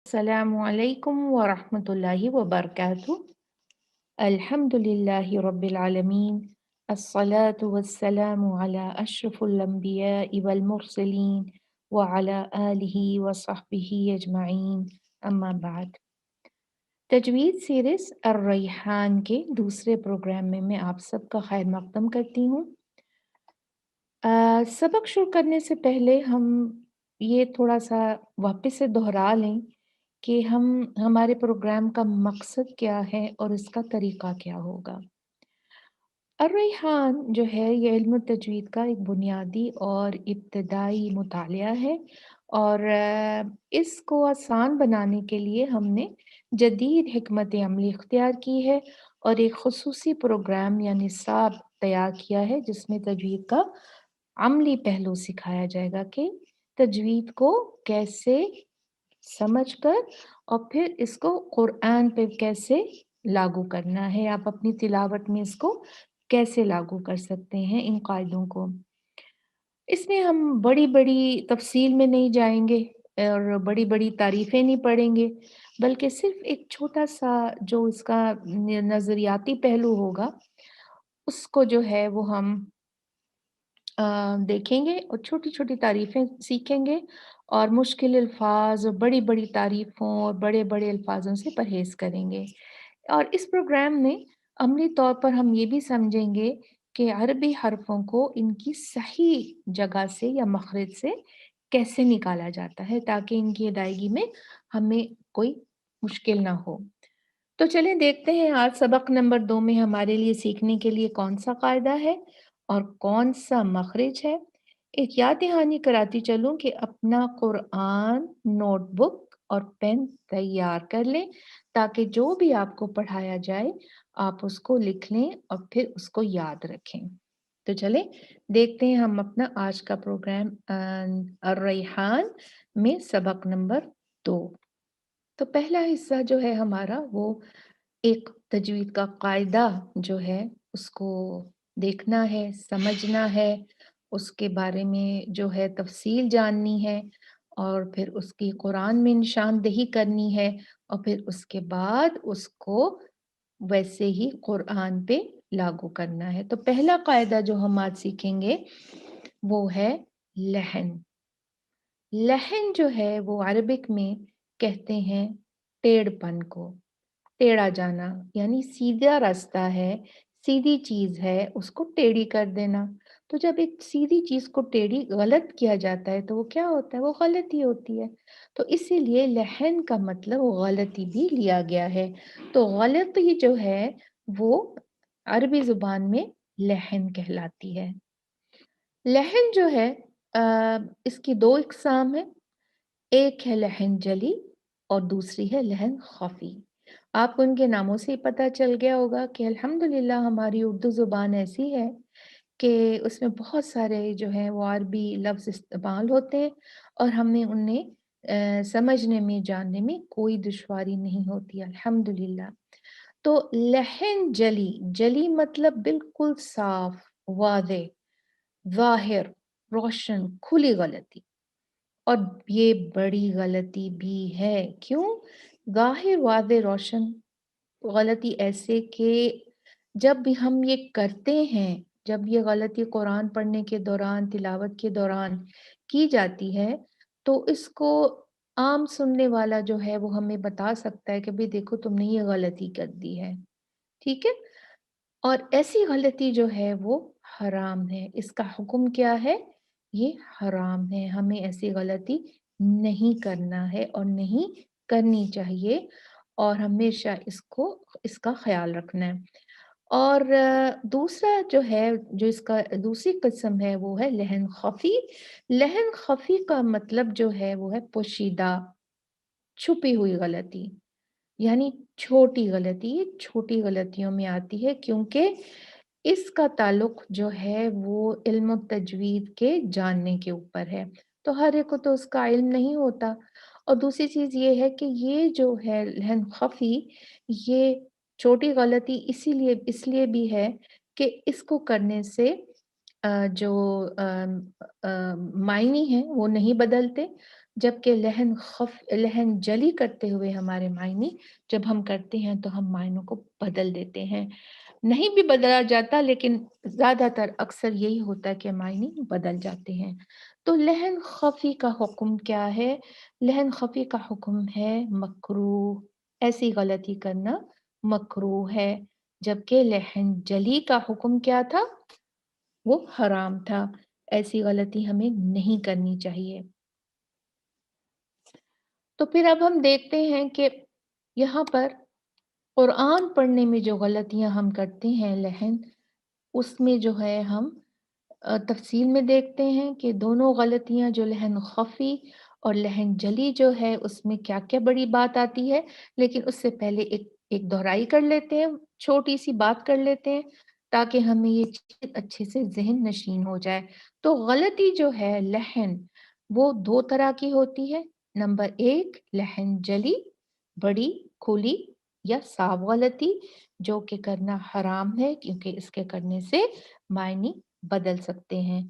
अस्सलामु अलैकुम व रहमतुल्लाहि व बरकातुहू। अल्हम्दुलिल्लाहि रब्बिल आलमीन। अस्सलातु वस्सलामु अला अशरफुल अंबियाइ वल मुरसलीन व अला आलिहि व सहबिहि अजमईन। अम्मा बाद। तजवीद सीरीज अर्रैहान के दूसरे प्रोग्राम में मैं आप सबका खैर मकदम करती हूँ। सबक शुरू करने से पहले हम ये थोड़ा सा वापस से दोहरा लें कि हमारे प्रोग्राम का मकसद क्या है और इसका तरीका क्या होगा। अर्रैहान जो है ये इल्म तजवीद का एक बुनियादी और इब्तदाई मुतालिया है और इसको आसान बनाने के लिए हमने जदीद हिकमत अमली इख्तियार की है और एक खुसूसी प्रोग्राम या निसाब तैयार किया है जिसमें तजवीद का अमली पहलू सिखाया जाएगा कि तजवीद को कैसे समझकर और फिर इसको कुरान पे कैसे लागू करना है। आप अपनी तिलावत में इसको कैसे लागू कर सकते हैं इन कायदों को। इसमें हम बड़ी-बड़ी तफ़सील में नहीं जाएँगे और बड़ी-बड़ी तारीफ़ें नहीं पढ़ेंगे, बल्कि सिर्फ़ एक छोटा-सा जो इसका नज़रियाती पहलू होगा, उसको जो है वो हम देखेंगे और छोटी-छोटी तारीफ़ें सीखेंगे और मुश्किल अल्फ़ाज़ और बड़ी-बड़ी तारीफ़ों और बड़े-बड़े अल्फ़ाज़ों से परहेज़ करेंगे। और इस प्रोग्राम में अमली तौर पर हम ये भी समझेंगे कि अरबी हर्फ़ों को इनकी सही जगह से या मख़रज से कैसे निकाला जाता है ताकि इनकी अदायगी में हमें कोई मुश्किल ना हो। तो चलें देखते हैं आज सबक नंबर 2 में हमारे लिए सीखने के लिए कौन-सा कायदा है और कौन-सा मख़रज है। एक याद दहानी कराती चलूँ कि अपना कुरान, नोटबुक और पेन तैयार कर लें ताकि जो भी आपको पढ़ाया जाए, आप उसको लिख लें और फिर उसको याद रखें। तो चलें देखते हैं हम अपना आज का प्रोग्राम अर्रैहान में सबक नंबर 2। तो पहला हिस्सा जो है हमारा वो एक तजवीद का कायदा जो है उसको देखना है, समझना है, उसके बारे में जो है तफ़सील जाननी है और फिर उसकी कुरान में निशानदेही करनी है और फिर उसके बाद उसको वैसे ही कुरान पे लागू करना है। तो पहला कायदा जो हम आज सीखेंगे वो है लहन। लहन जो है वो अरबिक में कहते हैं टेढ़पन को। टेढ़ा जाना यानी सीधा रास्ता है, सीधी चीज़ है, उसको टेढ़ी कर देना। तो जब एक सीधी चीज़ को टेढ़ी गलत किया जाता है तो वो क्या होता है? वो गलती होती है। तो इसीलिए लहन का मतलब गलती भी लिया गया है। तो गलती जो है वो अरबी ज़ुबान में लहन कहलाती है। लहन जो है इसकी 2 इक़साम हैं। एक है लहन जली और दूसरी है लहन ख़फ़ी। आपको इनके नामों से ही पता चल गया होगा कि अल्हम्दुलिल्लाह हमारी उर्दू ज़ुबान ऐसी है कि उसमें बहुत सारे जो हैं वो अरबी लफ्ज़ इस्तेमाल होते हैं और हमें उन्हें समझने में, जानने में कोई दुश्वारी नहीं होती अल्हम्दुलिल्लाह। तो लहन जली, जली मतलब बिल्कुल साफ़, वाज़ेह, ज़ाहिर, रोशन, खुली गलती। और ये बड़ी गलती भी है। क्यों? ज़ाहिर वाज़ेह रोशन गलती ऐसे कि जब भी हम ये करते हैं, जब ये गलती कुरान पढ़ने के दौरान, तिलावत के दौरान की जाती है, तो इसको आम सुनने वाला जो है वो हमें बता सकता है कि भई देखो तुमने ये गलती कर दी है। ठीक है? और ऐसी गलती जो है वो हराम है। इसका हुक्म क्या है? ये हराम है। हमें ऐसी गलती नहीं करना है और नहीं करनी चाहिए और हमेशा इसका ख़्याल रखना है। और दूसरा जो है, जो इसका दूसरी किस्म है वो है लहन ख़फ़ी। लहन ख़फ़ी का मतलब जो है वो है पोशीदा, छुपी हुई गलती। यानी छोटी गलती, ये छोटी गलतियों में आती है क्योंकि इसका ताल्लुक जो है वो इल्म तजवीद के जानने के ऊपर है। तो हर एक को तो उसका इल्म नहीं होता और दूसरी चीज़ ये है कि ये जो है लहन ख़फ़ी ये छोटी गलती इसीलिए इसलिए भी है कि इसको करने से जो मायने हैं वो नहीं बदलते। جبکہ لہن جلی کرتے ہوئے ہمارے معنی جب ہم کرتے ہیں تو ہم معنوں کو بدل دیتے ہیں، نہیں بھی بدلا جاتا لیکن زیادہ تر اکثر یہی ہوتا ہے کہ معنی بدل جاتے ہیں۔ تو لہن خفی کا حکم کیا ہے؟ لہن خفی کا حکم ہے مکروہ، ایسی غلطی کرنا مکروہ ہے، جبکہ لہن جلی کا حکم کیا تھا؟ وہ حرام تھا، ایسی غلطی ہمیں نہیں کرنی چاہیے۔ تو پھر اب ہم دیکھتے ہیں کہ یہاں پر قرآن پڑھنے میں جو غلطیاں ہم کرتے ہیں لہن، اس میں جو ہے ہم تفصیل میں دیکھتے ہیں کہ دونوں غلطیاں جو لہن خفی اور لہن جلی جو ہے اس میں کیا کیا بڑی بات آتی ہے، لیکن اس سے پہلے ایک دہرائی کر لیتے ہیں، چھوٹی سی بات کر لیتے ہیں تاکہ ہمیں یہ چیز اچھے سے ذہن نشین ہو جائے۔ تو غلطی جو ہے لہن وہ دو طرح کی ہوتی ہے۔ نمبر ایک لہن جلی، بڑی کھلی یا صاف غلطی جو کہ کرنا حرام ہے کیونکہ اس کے کرنے سے معنی بدل سکتے ہیں،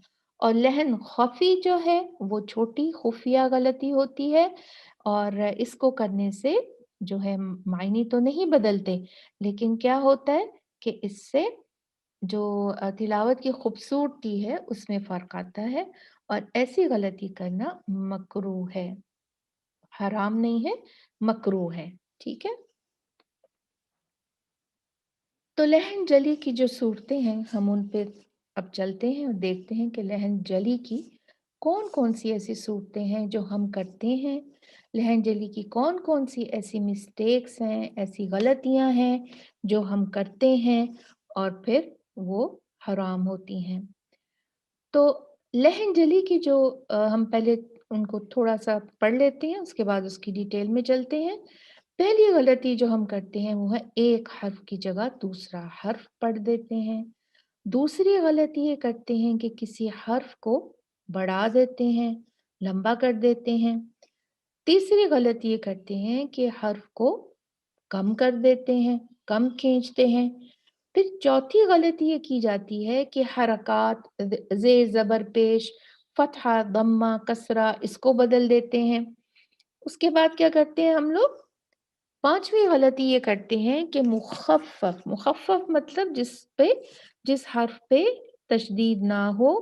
اور لہن خفی جو ہے وہ چھوٹی خفیہ غلطی ہوتی ہے، اور اس کو کرنے سے جو ہے معنی تو نہیں بدلتے لیکن کیا ہوتا ہے کہ اس سے جو تلاوت کی خوبصورتی ہے اس میں فرق آتا ہے، اور ایسی غلطی کرنا مکروہ ہے، حرام نہیں ہے، مکروہ ہے، ٹھیک ہے۔ تو لہن جلی کی جو صورتیں ہیں ہم ان پہ اب چلتے ہیں اور دیکھتے ہیں کہ لہن جلی کی کون کون سی ایسی صورتیں ہیں جو ہم کرتے ہیں، لہن جلی کی کون کون سی ایسی مسٹیکس ہیں، ایسی غلطیاں ہیں جو ہم کرتے ہیں اور پھر وہ حرام ہوتی ہیں۔ تو لہن جلی کی جو ہم پہلے ان کو تھوڑا سا پڑھ لیتے ہیں، اس کے بعد اس کی ڈیٹیل میں چلتے ہیں۔ پہلی غلطی جو ہم کرتے ہیں وہ ہے ایک حرف کی جگہ دوسرا حرف پڑھ دیتے ہیں۔ دوسری غلطی یہ کرتے ہیں کہ کسی حرف کو بڑھا دیتے ہیں، لمبا کر دیتے ہیں۔ تیسری غلطی یہ کرتے ہیں کہ حرف کو کم کر دیتے ہیں، کم کھینچتے ہیں۔ پھر چوتھی غلطی یہ کی جاتی ہے کہ حرکات زیر زبر پیش، فتحہ ضمہ کسرہ اس کو بدل دیتے ہیں۔ اس کے بعد کیا کرتے ہیں ہم لوگ؟ پانچویں غلطی یہ کرتے ہیں کہ مخفف مطلب جس حرف پہ تشدید نہ ہو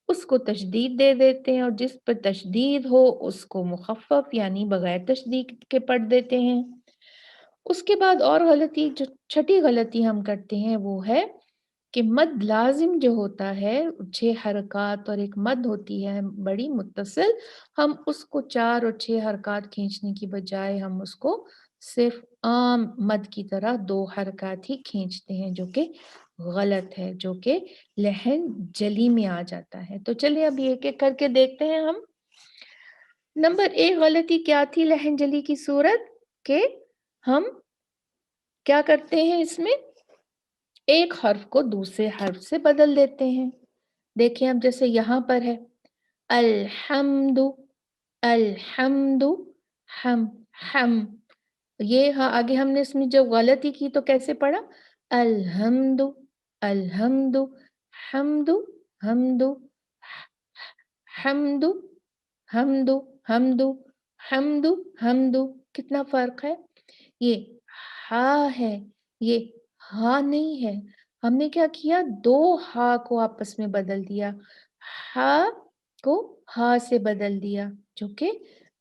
اس کو تشدید دے دیتے ہیں، اور جس پر تشدید ہو اس کو مخفف یعنی بغیر تشدید کے پڑھ دیتے ہیں۔ اس کے بعد اور غلطی جو چھٹی غلطی ہم کرتے ہیں وہ ہے کہ مد لازم جو ہوتا ہے، 6 حرکات اور ایک مد ہوتی ہے بڑی متصل، ہم اس کو 4 اور 6 حرکات کھینچنے کی بجائے ہم اس کو صرف عام مد کی طرح 2 حرکات ہی کھینچتے ہیں، جو کہ غلط ہے، جو کہ لہن جلی میں آ جاتا ہے۔ تو چلیے اب ایک ایک کر کے دیکھتے ہیں ہم۔ نمبر ایک غلطی کیا تھی لہن جلی کی صورت؟ کہ ہم کیا کرتے ہیں اس میں؟ ایک حرف کو دوسرے حرف سے بدل دیتے ہیں۔ دیکھیں اب جیسے یہاں پر ہے الحمد، الحمد، ہم، ہم، یہ ہاں آگے ہم نے اس میں جو غلطی کی تو کیسے پڑھا؟ الحمد، الحمد، حمد، حمد، حمد، حمد، حمد، حمد، حمد، کتنا فرق ہے؟ یہ ہا ہے، یہ ہا نہیں ہے۔ ہم نے کیا کیا؟ 2 ہا کو آپس میں بدل دیا، ہا کو ہا سے بدل دیا، جو کہ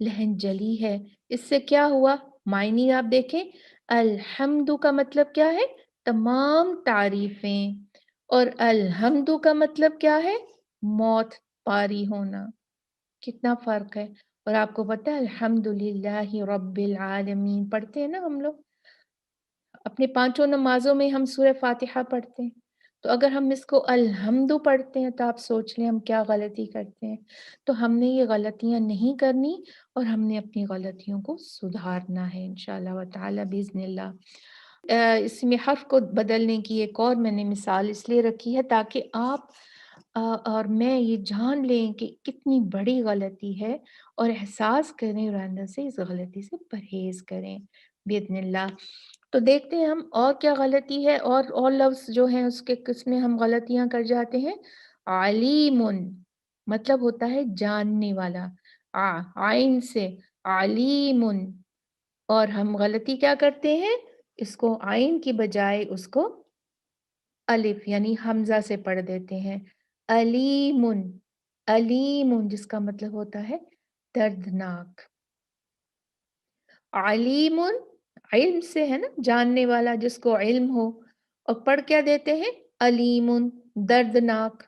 لہن جلی ہے۔ اس سے کیا ہوا؟ معنی آپ دیکھیں، الحمد کا مطلب کیا ہے؟ تمام تعریفیں، اور الحمد کا مطلب کیا ہے؟ موت پاری ہونا۔ کتنا فرق ہے! اور آپ کو پتہ ہے الحمدللہ رب العالمین پڑھتے ہیں نا ہم لوگ اپنے 5 نمازوں میں، ہم سورہ فاتحہ پڑھتے ہیں، تو اگر ہم اس کو الحمد پڑھتے ہیں تو آپ سوچ لیں ہم کیا غلطی کرتے ہیں۔ تو ہم نے یہ غلطیاں نہیں کرنی، اور ہم نے اپنی غلطیوں کو سدھارنا ہے انشاءاللہ و تعالی باذن اللہ۔ اس میں حرف کو بدلنے کی ایک اور میں نے مثال اس لیے رکھی ہے تاکہ آپ اور میں یہ جان لیں کہ کتنی بڑی غلطی ہے، اور احساس کریں اور اندر سے اس غلطی سے پرہیز کریں باذن اللہ۔ تو دیکھتے ہیں ہم اور کیا غلطی ہے، اور لفظ جو ہیں اس کے کس میں ہم غلطیاں کر جاتے ہیں۔ علیم مطلب ہوتا ہے جاننے والا، आइन से आलीमुन, और हम गलती क्या करते हैं, इसको आइन की बजाय उसको अलिफ यानी हमजा से पढ़ देते हैं। अलीमुन, अलीमुन जिसका मतलब होता है दर्दनाक। अलीमुन इल्म से है ना, जानने वाला जिसको इल्म हो, और पढ़ क्या देते हैं, अलीमुन दर्दनाक।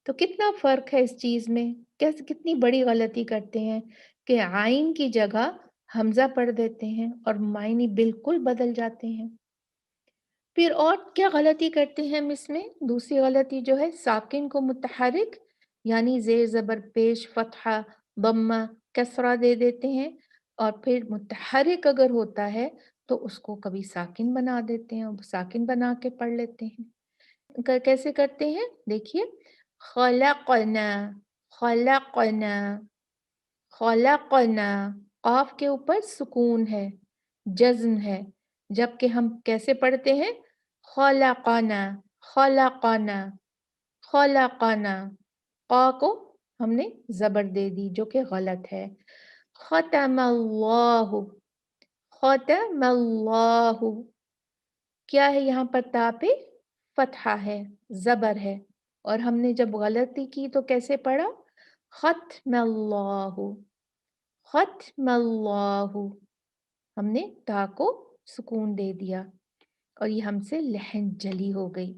तो कितना फर्क है इस चीज में, कैसे कितनी बड़ी गलती करते हैं कि आइन की जगह हमजा पढ़ देते हैं और मायने बिल्कुल बदल जाते हैं। फिर और क्या गलती करते हैं हम इसमें, दूसरी गलती जो है, साकिन को मुतहरिक यानी जेर जबर पेश फतहा बम्मा कसरा दे देते हैं, और फिर मुतहरिक अगर होता है तो उसको कभी साकिन बना देते हैं और साकिन बना के पढ़ लेते हैं। कैसे करते हैं देखिए, खलकना, खलकना, खलकना, काफ के ऊपर सुकून है, जज्म है, जबकि हम कैसे पढ़ते हैं, खलकना, खलकना, खलकना। क़ा को हमने जबर दे दी जो कि गलत है। खतमल्लाहु, खतमल्लाहु, क्या है यहाँ पर, ता पे फतहा है, जबर है, और हमने जब गलती की तो कैसे पढ़ा, खत्मल्लाहु, खत्मल्लाहु, हमने ता को सुकून दे दिया और ये हमसे लहन जली हो गई।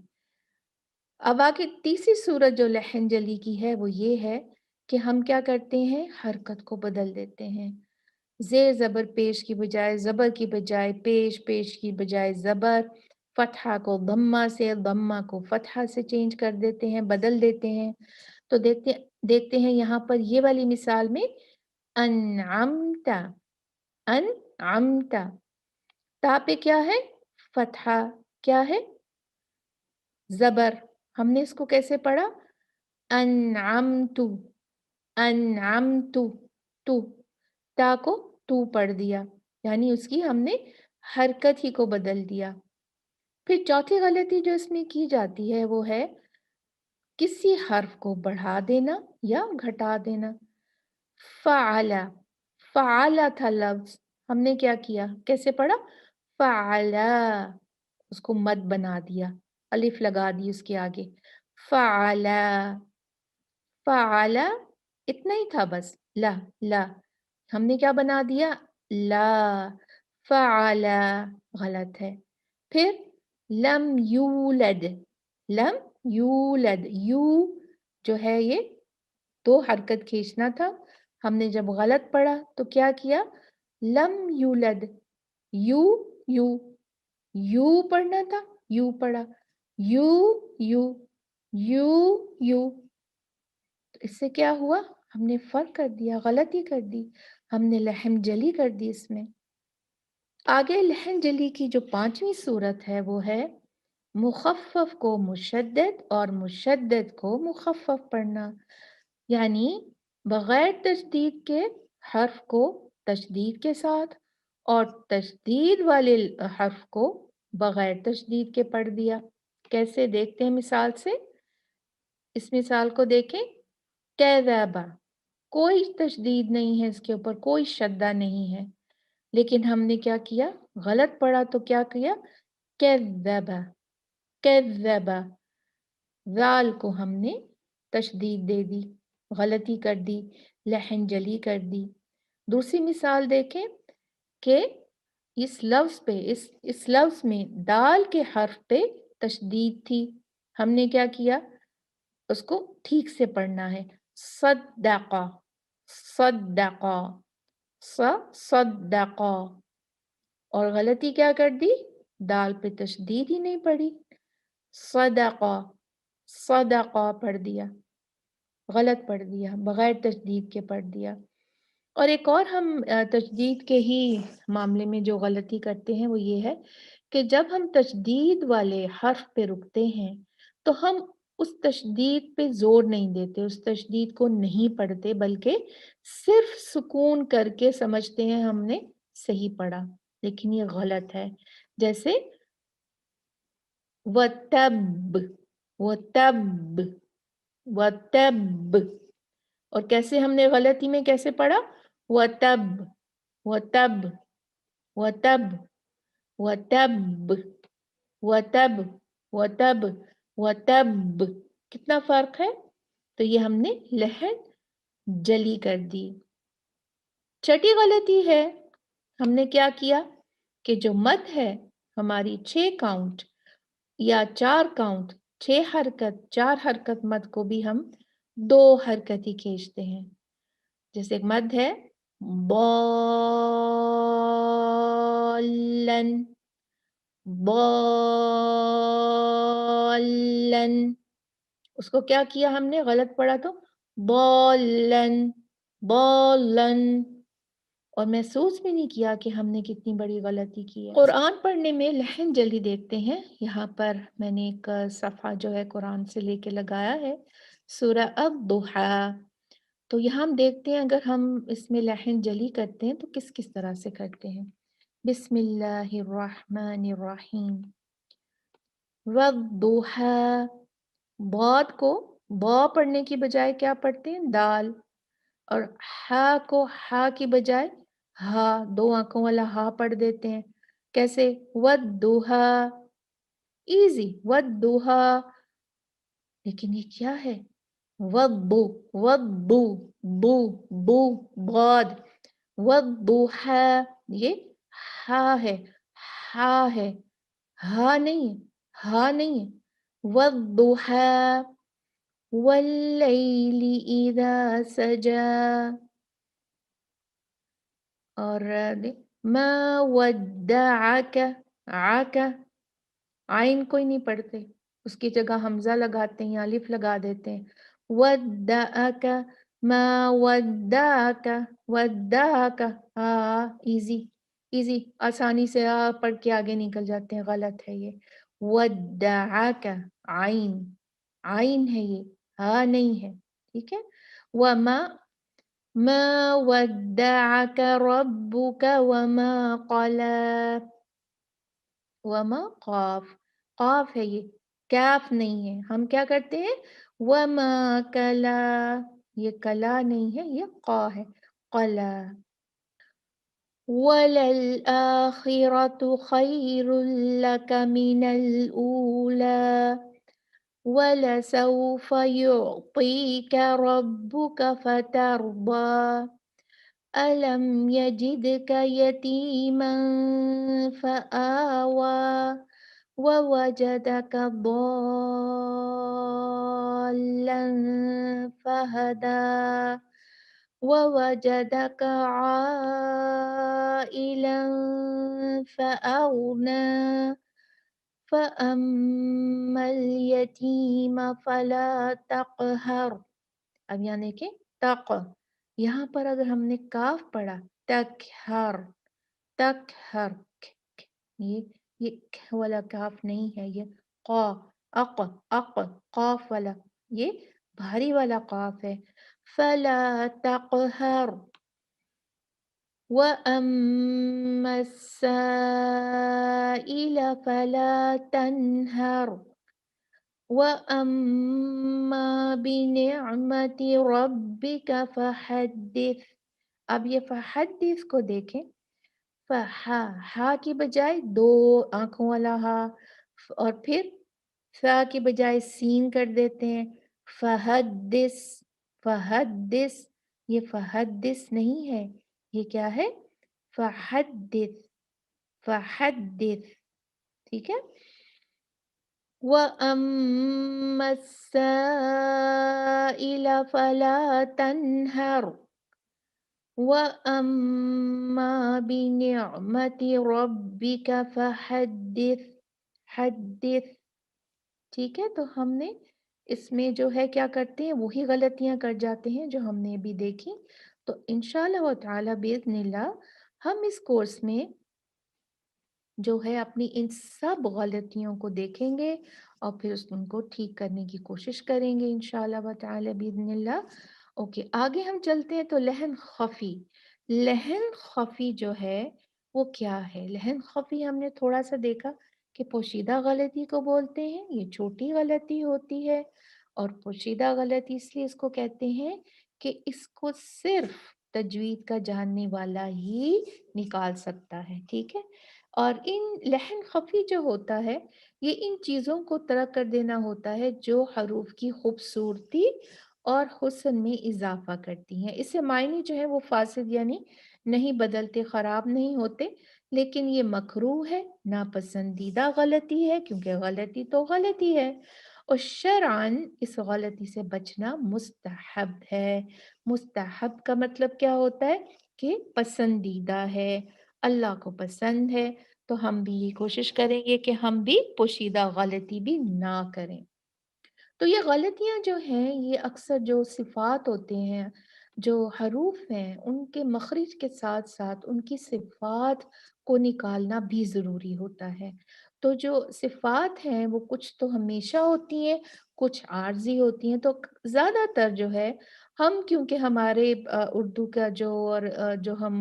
अब आगे तीसरी सूरत जो लहन जली की है वो ये है कि हम क्या करते हैं, हरकत को बदल देते हैं। जेर जबर पेश की बजाय जबर की बजाय पेश, पेश की बजाय जबर, फतहा को दम्मा से, दम्मा को फतहा से चेंज कर देते हैं, बदल देते हैं। तो देखते देखते हैं यहाँ पर ये वाली मिसाल में, अनअमता, अनअमता, ता पे क्या है, फतहा, क्या है, जबर। हमने इसको कैसे पढ़ा, अनअमतु, अनअमतु, तू, ता को तू पढ़ दिया, यानी उसकी हमने हरकत ही को बदल दिया। फिर चौथी गलती जो इसमें की जाती है वो है किसी हर्फ को बढ़ा देना या घटा देना। फ़अला, फ़अला था लफ्ज़, हमने क्या किया, कैसे पढ़ा, फ़अला, उसको मद बना दिया, अलिफ लगा दी उसके आगे, फ़अला, फ़अला, इतना ही था बस, ला, ला, हमने क्या बना दिया, ला, फ़अला, गलत है। फिर लम यूलद, लम यूलद, यू जो है ये दो हरकत खींचना था, हमने जब गलत पढ़ा तो क्या किया, लम यूलद, यू, यू, यू पढ़ना था, यू पढ़ा, यू, यू, यू, यू। तो इससे क्या हुआ, हमने फर्क कर दिया, गलती कर दी, हमने लहम जली कर दी इसमें। आगे लहन जली की जो पांचवी सूरत है वो है मुखफ़फ़ को मुशद्दद और मुशद्दद को मुखफ़फ़ पढ़ना, यानी बगैर तशदीद के हर्फ को तशदीद के साथ और तशदीद वाले हर्फ को बगैर तशदीद के पढ़ दिया। कैसे देखते हैं मिसाल से, इस मिसाल को देखें, कैज़ाबा, कोई तशदीद नहीं है, इसके ऊपर कोई शद्दा नहीं है, लेकिन हमने क्या किया, गलत पढ़ा तो क्या किया, कैज़्ज़बा, कैज़्ज़बा, ज़ाल को हमने तशदीद दे दी, गलती कर दी, लहन जली कर दी। दूसरी मिसाल देखें कि इस लफ्ज़ पे, इस लफ्ज़ में दाल के हर्फ पे तशदीद थी, हमने क्या किया, उसको ठीक से पढ़ना है, सद्दक़ा, सद्दक़ा, सद्दक़ा, और गलती क्या कर दी, दाल पे तशदीद ही नहीं पढ़ी, सदक़ा, सदक़ा पढ़ दिया, गलत पढ़ दिया, बगैर तशदीद के पढ़ दिया। और एक और हम तशदीद के ही मामले में जो गलती करते हैं वो ये है कि जब हम तशदीद वाले हर्फ पे रुकते हैं तो हम उस तशदीद पे जोर नहीं देते, उस तशदीद को नहीं पढ़ते, बल्कि सिर्फ सुकून करके समझते हैं हमने सही पढ़ा, लेकिन ये गलत है। जैसे वतब, वतब, वतब, اور کیسے ہم نے غلطی میں کیسے پڑھا؟ وَتَب وَتَب وَتَب وَتَب وَتَب وَتَب وَتَب، کتنا فرق ہے؟ تو یہ ہم نے لہن جلی کر دی۔ چھٹی غلطی ہے، ہم نے کیا کیا کہ جو مد ہے ہماری 6 کاؤنٹ یا 4 کاؤنٹ، 6 حرکت 4 حرکت مد کو بھی ہم 2 حرکت ہی کھینچتے ہیں۔ جیسے ایک مد ہے بالن بالن، اس کو کیا کیا ہم نے غلط پڑھا تو بالن بالن، اور محسوس بھی نہیں کیا کہ ہم نے کتنی بڑی غلطی کی ہے۔ قرآن پڑھنے میں لہن جلدی دیکھتے ہیں۔ یہاں پر میں نے ایک صفحہ جو ہے قرآن سے لے کے لگایا ہے، سورہ الضحیٰ۔ تو یہاں ہم دیکھتے ہیں اگر ہم اس میں لہن جلی کرتے ہیں تو کس کس طرح سے کرتے ہیں۔ بسم اللہ الرحمن الرحیم، والضحیٰ، باد کو با پڑھنے کی بجائے کیا پڑھتے ہیں؟ دال، اور ہا کو ہا کی بجائے ہا، 2 آنکھوں والا ہا پڑھ دیتے ہیں۔ کیسے؟ والضحیٰ، ایزی، والضحیٰ۔ لیکن یہ کیا ہے؟ وضو وضو بو بو باد، والضحیٰ، یہ ہا ہے، ہا ہے، ہا نہیں ہے، ہا نہیں ہے۔ والضحیٰ واللیل اذا سجا، اور ما ودعک، عک، عین کوئی نہیں پڑھتے، اس کی جگہ حمزہ لگاتے ہیں یا الف لگا دیتے ہیں۔ ودعک ما ودعک، ودعک، ایزی ایزی، آسانی سے پڑھ کے آگے نکل جاتے ہیں، غلط ہے یہ۔ ودعک، عین، عین ہے یہ، ہاں نہیں ہے، ٹھیک ہے۔ وما ما ودعک ربک وما قلی، وما قاف، قاف ہے یہ، کاف نہیں ہے، ہم کیا کرتے ہیں؟ وما کلا، یہ کلا نہیں ہے، یہ قا ہے، قلا۔ وَلَلْآخِرَةُ خَيْرٌ لَكَ مِنَ الْأُولَى وَلَسَوْفَ يُعْطِيكَ رَبُّكَ فَتَرْضَى أَلَمْ يَجِدْكَ يَتِيمًا فَآوَى وَوَجَدَكَ ضَالًّا فَهَدَى وَوَجَدَكَ عَائِلًا فَأَغْنَى فَأَمَّا الْيَتِيمَ فَلَا تَقْهَرْ۔ اب یعنی کہ تق، یہاں پر اگر ہم نے کاف پڑھا تکہر، تکہر، یہ والا کاف نہیں ہے، یہ قا، اق اق، قاف والا، یہ بھاری والا قاف ہے۔ فلا تقہر وَأَمَّا السَّائِلَ فَلَا تَنْهَرْ وَأَمَّا بِنِعْمَةِ رَبِّكَ فَحَدِّثْ۔ اب یہ فحدث کو دیکھیں، فہا، ہا کی بجائے 2 آنکھوں والا ہا، اور پھر فا کی بجائے سین کر دیتے ہیں، فحدث، فحدث، یہ فحدث نہیں ہے، یہ کیا ہے؟ فحدث، فحدث، ٹھیک ہے۔ وَأَمَّا السَّائِلَ فَلَا تَنْهَرْ وَأَمَّا بِنِعْمَةِ رَبِّكَ فَحَدِّثْ، حدث، ٹھیک ہے۔ تو ہم نے اس میں جو ہے کیا کرتے ہیں، وہی غلطیاں کر جاتے ہیں جو ہم نے ابھی دیکھی۔ تو انشاءاللہ تعالی باذن اللہ ہم اس کورس میں جو ہے اپنی ان سب غلطیوں کو دیکھیں گے اور پھر ان کو ٹھیک کرنے کی کوشش کریں گے انشاءاللہ تعالی باذن اللہ۔ اوکے، آگے ہم چلتے ہیں۔ تو لہن خفی، لہن خفی جو ہے وہ کیا ہے؟ لہن خفی ہم نے تھوڑا سا دیکھا کہ پوشیدہ غلطی کو بولتے ہیں، یہ چھوٹی غلطی ہوتی ہے، اور پوشیدہ غلطی اس لیے اس کو کہتے ہیں کہ اس کو صرف تجوید کا جاننے والا ہی نکال سکتا ہے، ٹھیک ہے؟ اور ان لحن خفی جو ہوتا ہے، یہ ان چیزوں کو ترک کر دینا ہوتا ہے جو حروف کی خوبصورتی اور حسن میں اضافہ کرتی ہیں۔ اس سے معنی جو ہے وہ فاسد یعنی نہیں بدلتے، خراب نہیں ہوتے، لیکن یہ مکروہ ہے، ناپسندیدہ غلطی ہے، کیونکہ غلطی تو غلطی ہے، اور شرعاً اس غلطی سے بچنا مستحب ہے۔ مستحب کا مطلب کیا ہوتا ہے؟ کہ پسندیدہ ہے، اللہ کو پسند ہے، تو ہم بھی یہ کوشش کریں گے کہ ہم بھی پوشیدہ غلطی بھی نہ کریں۔ تو یہ غلطیاں جو ہیں، یہ اکثر جو صفات ہوتے ہیں، جو حروف ہیں، ان کے مخرج کے ساتھ ساتھ ان کی صفات کو نکالنا بھی ضروری ہوتا ہے۔ تو جو صفات ہیں وہ کچھ تو ہمیشہ ہوتی ہیں، کچھ عارضی ہوتی ہیں، تو زیادہ تر جو ہے ہم، کیونکہ ہمارے اردو کا جو اور جو ہم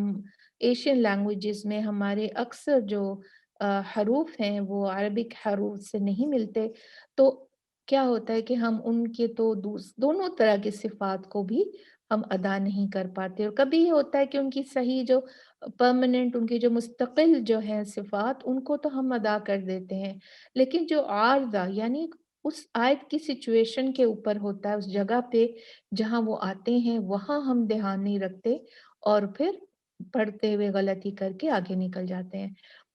ایشین لینگویجز میں ہمارے اکثر جو حروف ہیں وہ عربک حروف سے نہیں ملتے، تو کیا ہوتا ہے کہ ہم ان کے تو دونوں طرح کی صفات کو بھی ہم ادا نہیں کر پاتے، اور کبھی یہ ہوتا ہے کہ ان کی صحیح جو پرماننٹ، ان کی جو مستقل جو ہیں صفات، ان کو تو ہم ادا کر دیتے ہیں، لیکن جو عارضہ یعنی اس آیت کی سچویشن کے اوپر ہوتا ہے، اس جگہ پہ جہاں وہ آتے ہیں وہاں ہم دھیان نہیں رکھتے، اور پھر پڑھتے ہوئے غلطی کر کے آگے نکل جاتے ہیں۔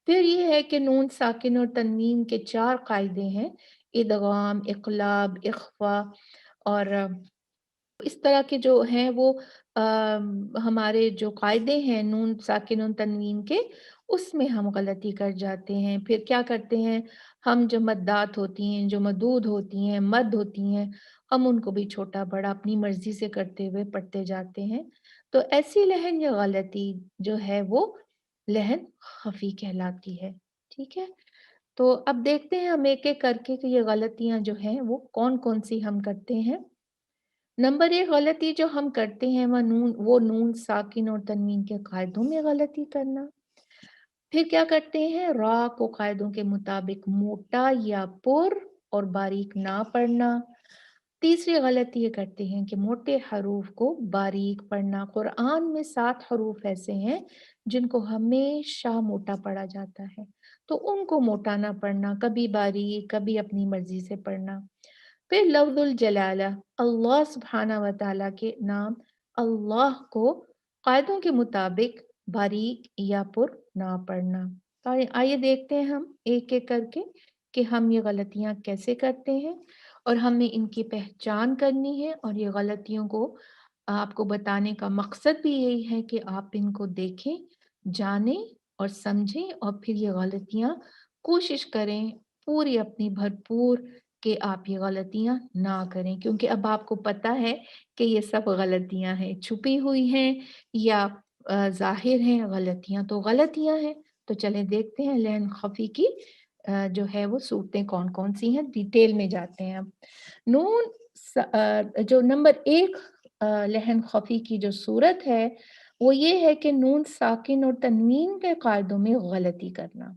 پھر یہ ہے کہ نون ساکن اور تنوین کے چار قاعدے ہیں: ادغام، اقلاب، اخفا، اور اس طرح کے جو ہیں وہ ہمارے جو قاعدے ہیں نون ساکن و تنوین کے، اس میں ہم غلطی کر جاتے ہیں۔ پھر کیا کرتے ہیں ہم، جو مدات ہوتی ہیں، جو مدود ہوتی ہیں، مد ہوتی ہیں، ہم ان کو بھی چھوٹا بڑا اپنی مرضی سے کرتے ہوئے پڑھتے جاتے ہیں۔ تو ایسی لہن یا غلطی جو ہے وہ لہن خفی کہلاتی ہے، ٹھیک ہے؟ تو اب دیکھتے ہیں ہم ایک ایک کر کے کہ یہ غلطیاں جو ہیں وہ کون کون سی ہم کرتے ہیں۔ نمبر ایک غلطی جو ہم کرتے ہیں وہ نون ساکن اور تنوین کے قاعدوں میں غلطی کرنا۔ پھر کیا کرتے ہیں، را کو قاعدوں کے مطابق موٹا یا پر اور باریک نہ پڑھنا۔ تیسری غلطی یہ کرتے ہیں کہ موٹے حروف کو باریک پڑھنا۔ قرآن میں 7 حروف ایسے ہیں جن کو ہمیشہ موٹا پڑھا جاتا ہے، تو ان کو موٹا نہ پڑھنا، کبھی باریک کبھی اپنی مرضی سے پڑھنا۔ پھر لفظ الجلالہ، اللہ سبحانہ و تعالیٰ کے نام اللہ کو قاعدوں کے مطابق باریک یا پر نہ پڑھنا۔ تو آئیے دیکھتے ہیں ہم ایک ایک کر کے کہ ہم یہ غلطیاں کیسے کرتے ہیں، اور ہمیں ان کی پہچان کرنی ہے، اور یہ غلطیوں کو آپ کو بتانے کا مقصد بھی یہی ہے کہ آپ ان کو دیکھیں، جانیں اور سمجھیں، اور پھر یہ غلطیاں کوشش کریں پوری اپنی بھرپور کہ آپ یہ غلطیاں نہ کریں، کیونکہ اب آپ کو پتہ ہے کہ یہ سب غلطیاں ہیں، چھپی ہوئی ہیں یا ظاہر ہیں، غلطیاں تو غلطیاں ہیں۔ تو چلیں دیکھتے ہیں لہن خفی کی جو ہے وہ صورتیں کون کون سی ہیں، ڈیٹیل میں جاتے ہیں اب۔ نون جو نمبر ایک لہن خفی کی جو صورت ہے وہ یہ ہے کہ نون ساکن اور تنوین کے قاعدوں میں غلطی کرنا۔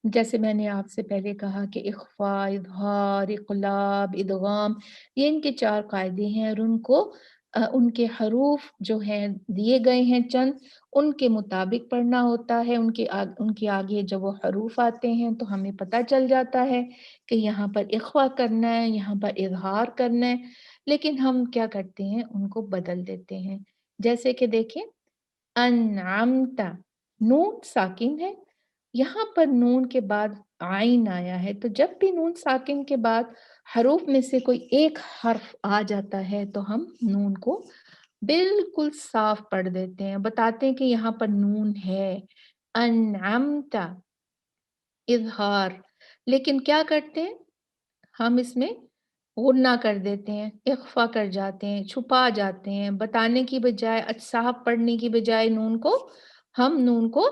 جیسے میں نے آپ سے پہلے کہا کہ اخفا، اظہار، اقلاب، ادغام، یہ ان کے 4 قاعدے ہیں، اور ان کو ان کے حروف جو ہیں دیے گئے ہیں چند، ان کے مطابق پڑھنا ہوتا ہے۔ ان کے آگے جب وہ حروف آتے ہیں تو ہمیں پتہ چل جاتا ہے کہ یہاں پر اخفا کرنا ہے، یہاں پر اظہار کرنا ہے، لیکن ہم کیا کرتے ہیں ان کو بدل دیتے ہیں۔ جیسے کہ دیکھیں، انعمت، نون ساکن ہے، یہاں پر نون کے بعد عین آیا ہے، تو جب بھی نون ساکن کے بعد حروف میں سے کوئی ایک حرف آ جاتا ہے تو ہم نون کو بالکل صاف پڑھ دیتے ہیں، بتاتے ہیں کہ یہاں پر نون ہے، انعمت، اظہار۔ لیکن کیا کرتے ہیں ہم اس میں غنہ کر دیتے ہیں، اخفا کر جاتے ہیں، چھپا جاتے ہیں، بتانے کی بجائے، صاف پڑھنے کی بجائے نون کو ہم نون کو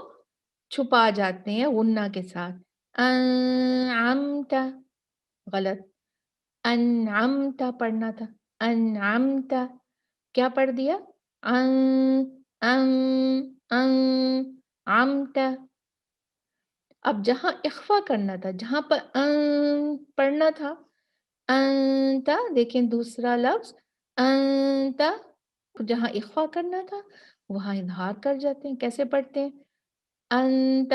چھپا جاتے ہیں غنہ کے ساتھ۔ انعمت، غلط، انعمت پڑھنا تھا، انعمت، کیا پڑھ دیا، ان ان ان عمت۔ اب جہاں اخفا کرنا تھا، جہاں پر ان پڑھنا تھا، انت، دیکھیں دوسرا لفظ، انت، जहाँ इख्फ़ा करना था, वहाँ इज़हार कर जाते हैं। कैसे पढ़ते हैं? अंत,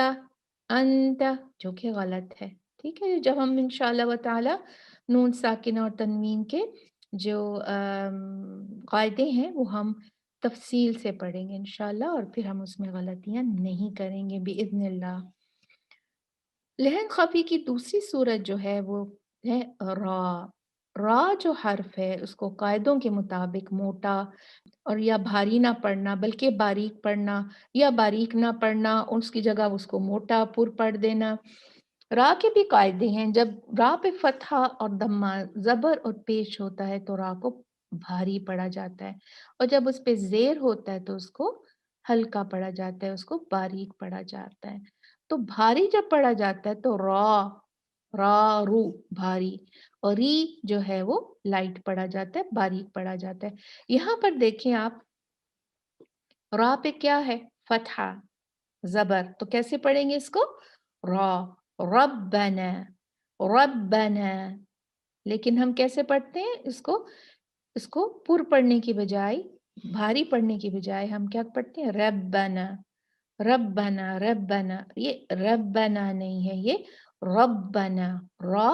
अंत, जो कि गलत है। ठीक है? जब हम इंशाअल्लाह व ताला नून साकिना और तनवीन के जो कायदे हैं, वो हम तफ़सील से पढ़ेंगे इंशाअल्लाह, और फिर हम उसमें गलतियाँ नहीं करेंगे बिइज़्निल्लाह। लहन ख़फ़ी की दूसरी सूरत जो है वो है रा। रा जो हर्फ़ है उसको कायदों के मुताबिक मोटा और या भारी ना पढ़ना, बल्कि बारीक पढ़ना, या बारीक ना पढ़ना, उसकी जगह उसको मोटा पुर पढ़ देना। रा के भी कायदे हैं। जब रा पे फ़तहा और दम्मा, ज़बर और पेश होता है तो रा को भारी पढ़ा जाता है, और जब उस पे ज़ेर होता है तो उसको हल्का पढ़ा जाता है, उसको बारीक पढ़ा जाता है। तो भारी जब पढ़ा जाता है तो रा रू भारी, और री जो है वो लाइट पढ़ा जाता है, बारीक पढ़ा जाता है। यहाँ पर देखें आप, रा पे क्या है? फ़तहा, ज़बर, तो कैसे पढ़ेंगे इसको? रा, रब्बना, रब्बना। लेकिन हम कैसे पढ़ते हैं इसको? इसको पुर पढ़ने की बजाय, भारी पढ़ने की बजाय हम क्या पढ़ते हैं? रब्बना, रब्बना, रब्बना। ये रब्बना नहीं है, ये रब्बना। रा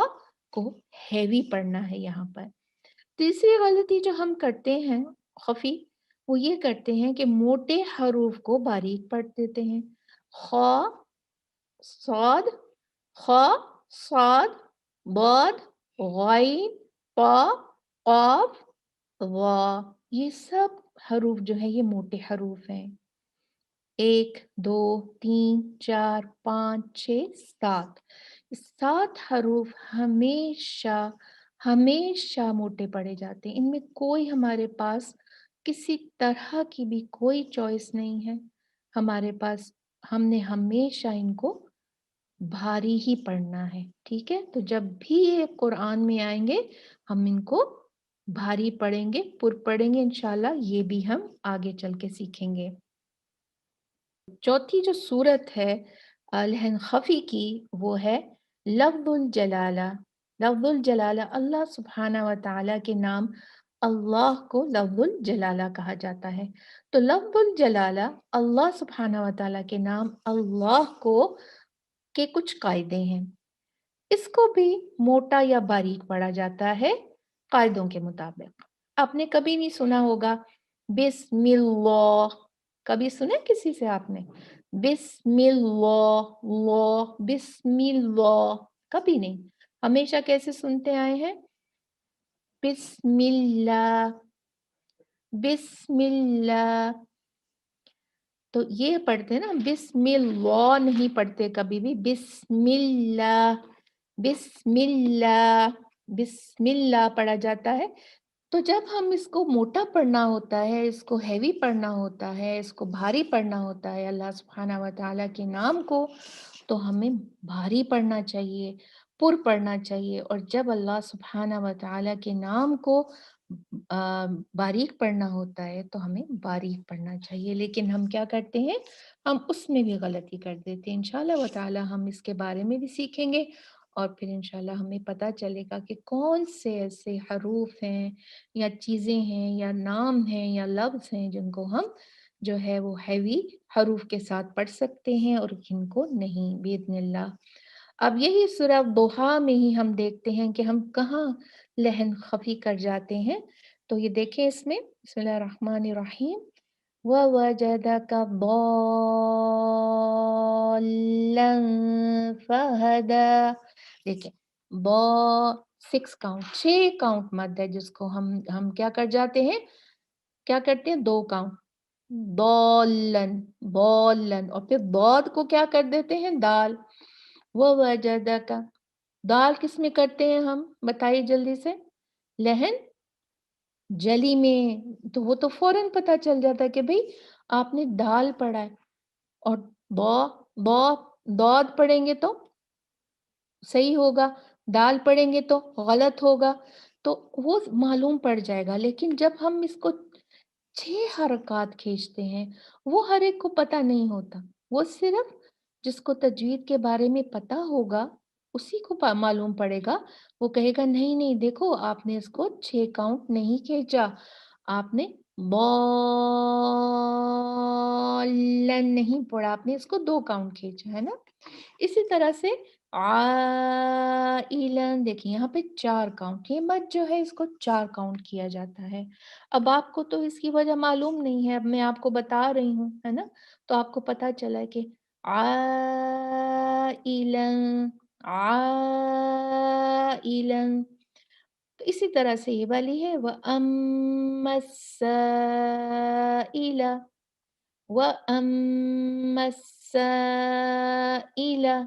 को हेवी पढ़ना है यहाँ पर। तीसरी गलती जो हम करते हैं ख़फ़ी, वो ये करते हैं कि मोटे हरूफ को बारीक पढ़ देते हैं। ख़, सॉद, ख़, साद, बद, ग़ाइन, क़ा, क़ाफ, वा। ये सब हरूफ जो हैं ये मोटे हरूफ हैं। 1, 2, 3, 4, 5, 6, 7। 7 हरूफ हमेशा, हमेशा मोटे पढ़े जाते हैं। इनमें कोई हमारे पास किसी तरह की भी कोई चॉइस नहीं है। हमारे पास, हमने हमेशा इनको भारी ही पढ़ना है, ठीक है? तो जब भी ये कुरान में आएँगे, हम इनको भारी पढ़ेंगे, पुर पढ़ेंगे इंशाअल्लाह, ये भी हम आगे चल के सीखेंगे। चौथी जो सूरत है लहन ख़फ़ी की, वो है लफ़्ज़ुल जलाला। लफ़्ज़ुल जलाला, अल्लाह सुब्हाना व तआला के नाम अल्लाह को लफ़्ज़ुल जलाला कहा जाता है। तो लफ़्ज़ुल जलाला, अल्लाह सुब्हाना व तआला के नाम अल्लाह को के कुछ कायदे हैं। इसको भी मोटा या बारीक पढ़ा जाता है कायदों के मुताबिक। आपने कभी नहीं सुना होगा बिस्मिल्लाह, कभी सुना है किसी से आपने? बिस्मिल्लाह, बिस्मिल्लाह, कभी नहीं। हमेशा कैसे सुनते आए हैं? बिस्मिल्लाह, बिस्मिल्लाह। तो ये पढ़ते हैं ना, बिस्मिल्लाह नहीं पढ़ते कभी भी, बिस्मिल्लाह, बिस्मिल्लाह, बिस्मिल्लाह पढ़ा जाता है। तो जब हम इसको मोटा पढ़ना होता है, इसको हेवी पढ़ना होता है, इसको भारी पढ़ना होता है अल्लाह सुब्हाना व तआला के नाम को, तो हमें भारी पढ़ना चाहिए, पुर पढ़ना चाहिए। और जब अल्लाह सुब्हाना व तआला के नाम को बारीक पढ़ना होता है तो हमें बारीक पढ़ना चाहिए। लेकिन हम क्या करते हैं? हम उसमें भी गलती कर देते हैं। इंशाअल्लाह व ताला हम इसके बारे में भी सीखेंगे, और फिर इंशाअल्लाह हमें पता चलेगा कि कौन से ऐसे हरूफ हैं या चीज़ें हैं या नाम हैं या लफ्ज़ हैं जिनको हम जो है वो हेवी हरूफ के साथ पढ़ सकते हैं और जिनको नहीं, बिइज़्निल्लाह। अब यही सूरह दोहा में ही हम देखते हैं कि हम कहाँ लहन ख़फ़ी कर जाते हैं। तो ये देखें इसमें, बिस्मिल्लाहिर्रहमानिर्रहीम, ववजदक दॉल्लन फ़हदा। देखिए, बॉ 6 काउंट, 6 काउंट मद है, जिसको हम क्या कर जाते हैं? क्या करते हैं? 2 काउंट। दॉल्लन, बॉल्लन, और फिर दौद को क्या कर देते हैं? दाल। ववजदक, दाल किस में करते हैं हम? बताइए जल्दी से। लहन जली में। तो वो तो फ़ौरन पता चल जाता है कि भई आपने दाल पढ़ा है। और बौ बौ दौद पढ़ेंगे तो सही होगा, दाल पढ़ेंगे तो गलत होगा, तो वो मालूम पड़ जाएगा। लेकिन जब हम इसको 6 हरकत खींचते हैं, वो हर एक को पता नहीं होता। वो सिर्फ़ जिसको तजवीद के बारे में पता होगा, उसी को प मालूम पड़ेगा। वो कहेगा नहीं, नहीं देखो, आपने इसको 6 काउंट नहीं खींचा, आपने बॉलन नहीं पढ़ा आपने, इसको 2 काउंट खींचा है ना? इसी तरह से आइलन देखिए यहाँ पे 4 काउंट, ये मत जो है इसको 4 काउंट किया जाता है। अब आपको तो इसकी वजह मालूम नहीं है, अब मैं आपको बता रही हूँ, है ना? तो आपको पता चला है कि आइलन, आइलन। तो इसी तरह से ये वाली है व अम्मस्साइला, व अम्मस्साइला।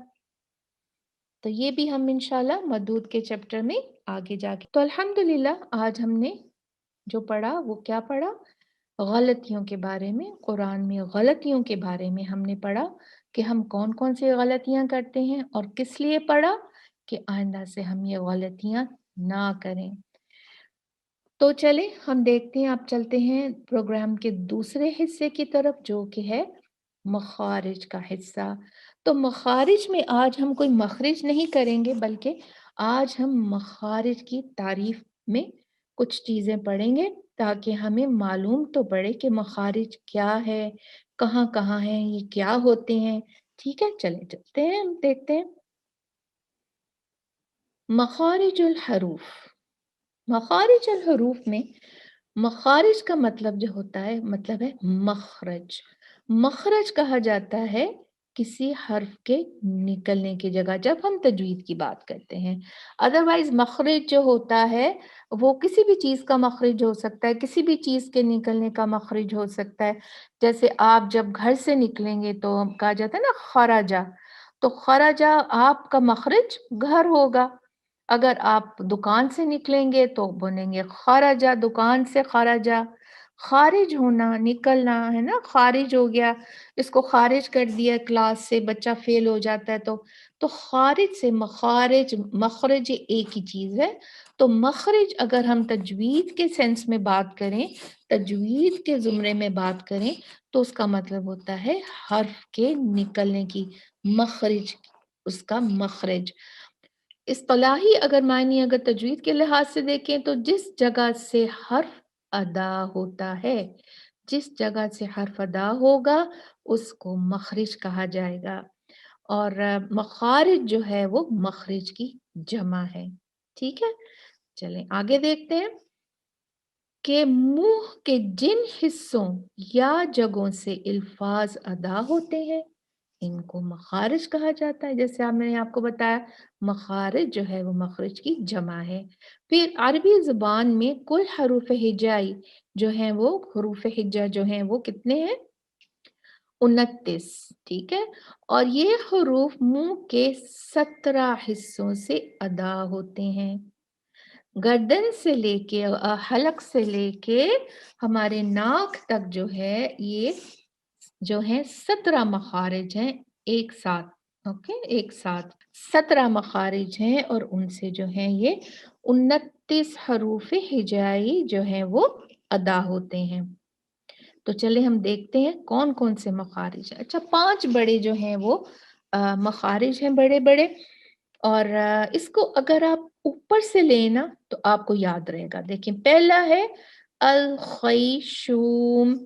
तो ये भी हम इंशाल्लाह मदूद के चैप्टर में आगे जाके तो अल्हम्दुलिल्लाह आज हमने जो पढ़ा वो क्या पढ़ा? गलतियों के बारे में, कुरान में गलतियों के बारे में हमने पढ़ा कि हम कौन-कौन सी गलतियाँ करते हैं और किस लिए पढ़ा कि आइंदा से हम ये गलतियाँ ना करें। तो चलें हम देखते हैं, अब चलते हैं प्रोग्राम के दूसरे हिस्से की तरफ जो कि है मखारिज का हिस्सा। तो मखारिज में आज हम कोई मखरिज नहीं करेंगे बल्कि आज हम मखारिज की तारीफ में कुछ चीज़ें पढ़ेंगे ताकि हमें मालूम तो पड़े कि मखारिज क्या है, कहाँ-कहाँ हैं, ये क्या होते हैं। ठीक है, चलें चलते हैं, हम देखते हैं। मखारिजुल हरूफ। मखारिज अल हरूफ में मखारिज का मतलब जो होता है मतलब है मखरज। मखरज कहा जाता है किसी हर्फ के निकलने की जगह जब हम तजवीद की बात करते हैं। अदरवाइज मखरज जो होता है वो किसी भी चीज़ का मखरज हो सकता है, किसी भी चीज़ के निकलने का मखरज हो सकता है। जैसे आप जब घर से निकलेंगे तो कहा जाता है ना खराजा, तो खराजा आपका मखरज घर होगा। अगर आप दुकान से निकलेंगे तो बोलेंगे खराजा, दुकान से खराजा, खारिज होना, निकलना, है ना? खारिज हो गया, इसको खारिज कर दिया क्लास से, बच्चा फेल हो जाता है तो खारिज से मखारिज, मखरज ये एक ही चीज़ है। तो मखरिज अगर हम तजवीद के सेंस में बात करें, तजवीद के ज़ुमरे में बात करें, तो उसका मतलब होता है हर्फ के निकलने की, मखरिज, उसका मखरज। इस्तिलाही अगर मायने अगर तजवीद के लिहाज से देखें तो जिस जगह से हर्फ अदा होता है, जिस जगह से हर्फ अदा होगा उसको मखरिज कहा जाएगा। और मखारिज जो है वो मखरिज की जमा है। ठीक है, चलें आगे देखते हैं कि मुंह के जिन हिस्सों या जगहों से अल्फाज अदा होते हैं इनको मखारिज कहा जाता है। जैसे मैंने आपको बताया मखारिज जो है वो मखरिज की जमा है। फिर अरबी ज़ुबान में कुल हरूफ हिजाई जो हैं वो हरूफ हिज्जा जो हैं वो कितने हैं? 29। ठीक है, और ये हरूफ मुंह के 17 हिस्सों से अदा होते हैं। गर्दन से लेके हलक से लेके हमारे नाक तक जो है ये जो है 17 मखारिज हैं एक साथ। ओके, एक साथ 17 मखारिज हैं और उनसे जो है ये 29 हरूफ हिजाई जो है वो अदा होते हैं। तो चले हम देखते हैं कौन कौन से मखारिज हैं। अच्छा, 5 बड़े जो हैं वो मखारिज हैं बड़े बड़े। और इसको अगर आप ऊपर से लेना तो आपको याद रहेगा। देखिए पहला है अल खैशूम।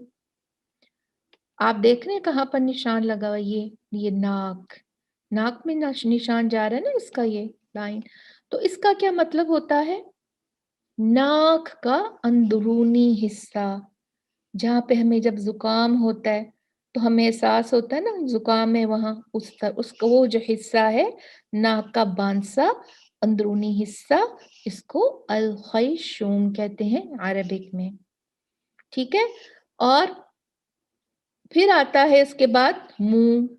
आप देख रहे हैं कहाँ पर निशान लगा हुआ है? ये नाक, नाक में निशान जा रहा है ना इसका, ये लाइन। तो इसका क्या मतलब होता है? नाक का अंदरूनी हिस्सा, जहाँ पे हमें जब जुकाम होता है तो हमें एहसास होता है ना जुकाम है, वहां उसका वो जो हिस्सा है नाक का बांसा, अंदरूनी हिस्सा, इसको अल खैशूम कहते हैं अरबिक में। ठीक है, और फिर आता है इसके बाद मुंह,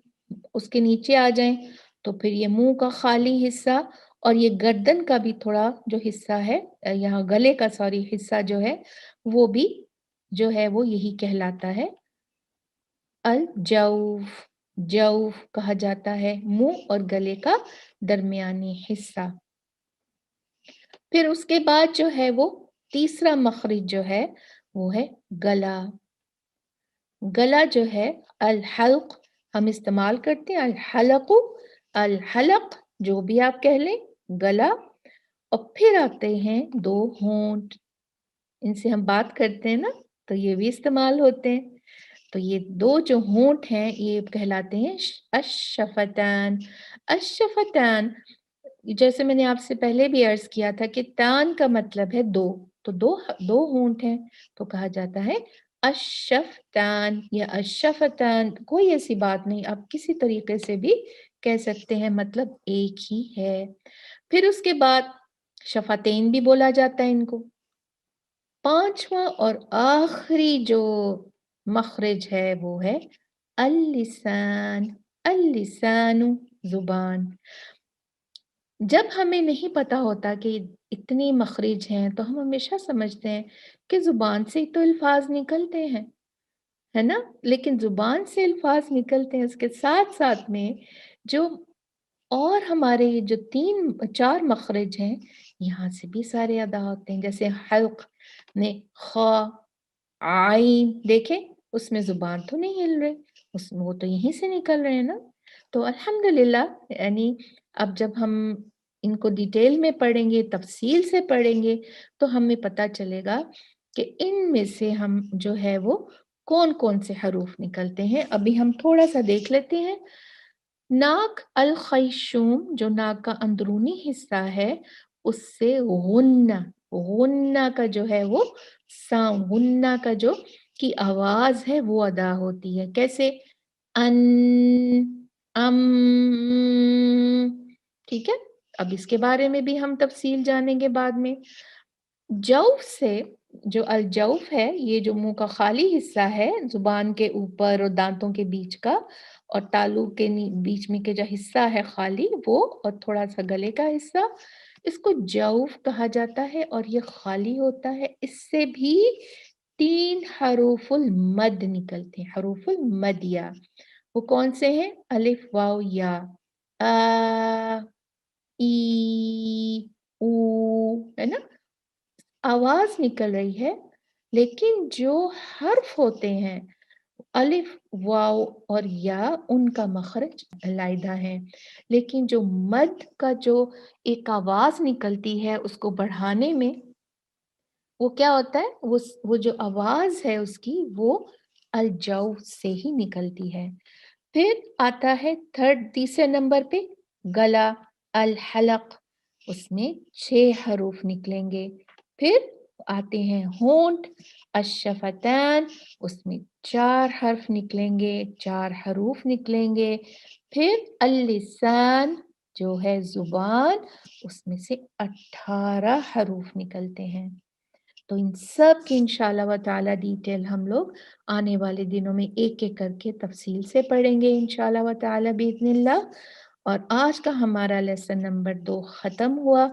उसके नीचे आ जाएं तो फिर ये मुंह का खाली हिस्सा और ये गर्दन का भी थोड़ा जो हिस्सा है, यहाँ गले का सॉरी हिस्सा जो है वो भी जो है वो यही कहलाता है अल जौफ। जौफ कहा जाता है मुंह और गले का दरमियानी हिस्सा। फिर उसके बाद जो है वो तीसरा मखरिज जो है वो है गला। गला जो है अल हल्क हम इस्तेमाल करते हैं, अल हलकु, अल हलक जो भी आप कह लें, गला। और फिर आते हैं दो होंठ, इनसे हम बात करते हैं ना, तो ये भी इस्तेमाल होते हैं। तो ये 2 जो होंठ हैं ये कहलाते हैं अशफ़तान। अशफ़तान, जैसे मैंने आपसे पहले भी अर्ज़ किया था कि तान का मतलब है 2, तो 2 होंठ हैं, तो कहा जाता है अशफ़तान या अशफ़तान। कोई ऐसी बात नहीं, आप किसी तरीके से भी कह सकते हैं, मतलब एक ही है। फिर उसके बाद शफ़तैन भी बोला जाता है इनको। 5वां और आखिरी जो मखरज है वो है अल-लिसान। अल-लिसानु, ज़ुबान। जब हमें नहीं पता होता कि इतनी मखरज हैं, तो हम हमेशा समझते हैं कि ज़ुबान से ही तो अल्फाज निकलते हैं, है ना? लेकिन ज़ुबान से अल्फाज निकलते हैं, उसके साथ-साथ में जो और हमारे ये जो 3-4 मखरज हैं, यहाँ से भी सारे अदा होते हैं। जैसे हल्क में ख, आइन, देखें उसमें ज़ुबान तो नहीं हिल रही, उसमें वो तो यहीं से निकल रहे हैं ना। तो अल्हम्दुलिल्लाह, यानी अब जब हम इनको डिटेल में पढ़ेंगे, तफ़सील से पढ़ेंगे, तो हमें पता चलेगा कि इनमें से हम जो है वो कौन-कौन से हरूफ निकलते हैं। अभी हम थोड़ा-सा देख लेते हैं। नाक अल-ख़यशूम, जो नाक का अंदरूनी हिस्सा है, उससे गुन्ना, गुन्ना का जो है वो साउंड, गुन्ना का जो की आवाज़ है वो अदा होती है। कैसे? अन, अम, ठीक है? अब इसके बारे में भी हम तफ़सील जानेंगे बाद में। जौफ़ से, जो अल-जौफ़ है, ये जो मुँह का खाली हिस्सा है, ज़ुबान के ऊपर और दाँतों के बीच का, और तालू के बीच में के जो हिस्सा है खाली वो, और थोड़ा-सा गले का हिस्सा, इसको जौफ़ कहा जाता है और ये खाली होता है। इससे भी 3 हरूफुल मद निकलते हैं, हरूफुल मदिया। वो कौन से हैं? अलिफ, वाव, या। आ, ई, ऊ, है ना? आवाज़ निकल रही है, लेकिन जो हर्फ होते हैं अलिफ, वाव और या, उनका मखरज अलग है। लेकिन जो मद का जो एक आवाज़ निकलती है उसको बढ़ाने में, वो क्या होता है, वो जो आवाज़ है उसकी, वो अलजौ से ही निकलती है। फिर आता है तीसरे नंबर पे गला, अल हलक, उसमें 6 हरूफ निकलेंगे। फिर आते हैं होंठ, अशफतान, उसमें 4 हर्फ निकलेंगे, 4 हरूफ निकलेंगे। फिर अल-लिसान, जो है जुबान, उसमें से 18 हरूफ निकलते हैं। तो इन सब की इंशाअल्लाह व ताला डिटेल हम लोग आने वाले दिनों में एक-एक करके तफ़सील से पढ़ेंगे इंशाअल्लाह व ताला बिइज़्निल्लाह। और आज का हमारा लेसन नंबर 2 ख़त्म हुआ।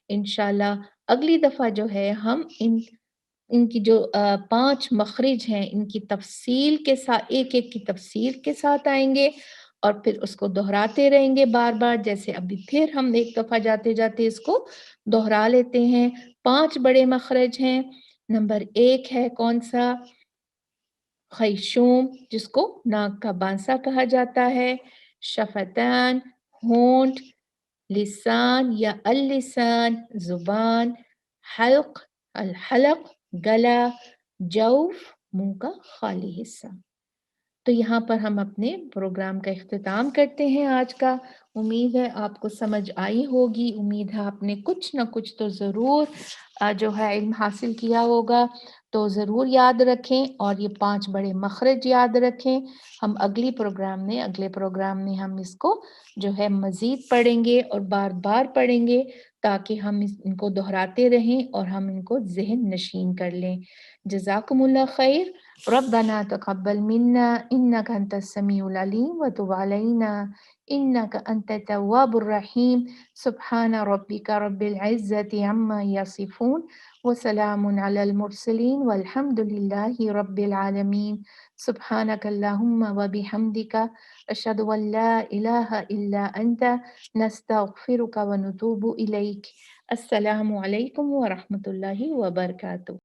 इंशाअल्लाह अगली दफ़ा जो है हम इनकी जो 5 मख़रिज हैं, इनकी तफ़सील के साथ, एक-एक की तफ़सील के साथ आएँगे और फिर उसको दोहराते रहेंगे बार-बार। जैसे अभी फिर हम एक दफ़ा जाते-जाते इसको दोहरा लेते हैं। 5 बड़े मख़रज हैं। नंबर 1 है कौन-सा? ख़यशूम, जिसको नाक का बांसा कहा जाता है। शफ़तान, होंठ। लिसान या अल-लिसान, ज़ुबान। हल्क़, अल-हलक़, गला। जौफ़, मुँह का खाली हिस्सा। तो यहाँ पर हम अपने प्रोग्राम का इख्तिताम करते हैं आज का। उम्मीद है आपको समझ आई होगी, उम्मीद है आपने कुछ न कुछ तो ज़रूर जो है इल्म हासिल किया होगा। तो ज़रूर याद रखें और ये 5 बड़े मख़रज याद रखें। हम अगले प्रोग्राम में हम इसको जो है मज़ीद पढ़ेंगे और बार-बार पढ़ेंगे, ताकि हम इनको दोहराते रहें और हम इनको ज़हन नशीन कर लें। जज़ाकुमुल्लाह ख़ैर। रब्बना तक़ब्बल मिन्ना इन्नका अंतस समीउल अलीम व तुब अलैना इन्नका अंतत तव्वाबुर रहीम। सुब्हाना रब्बिका रब्बिल इज़्ज़ति अम्मा यसिफून व सलामुन अलल मुरसलीन वल्हम्दुलिल्लाहि रब्बिल आलमीन। सुब्हानक अल्लाहुम्मा व बिहम्दिका अशहदु अन ला इलाहा इल्ला अंता नस्तगफिरुका व नतूबु इलैक। अस्सलामु अलैकुम व रहमतुल्लाहि व बरकातुहू।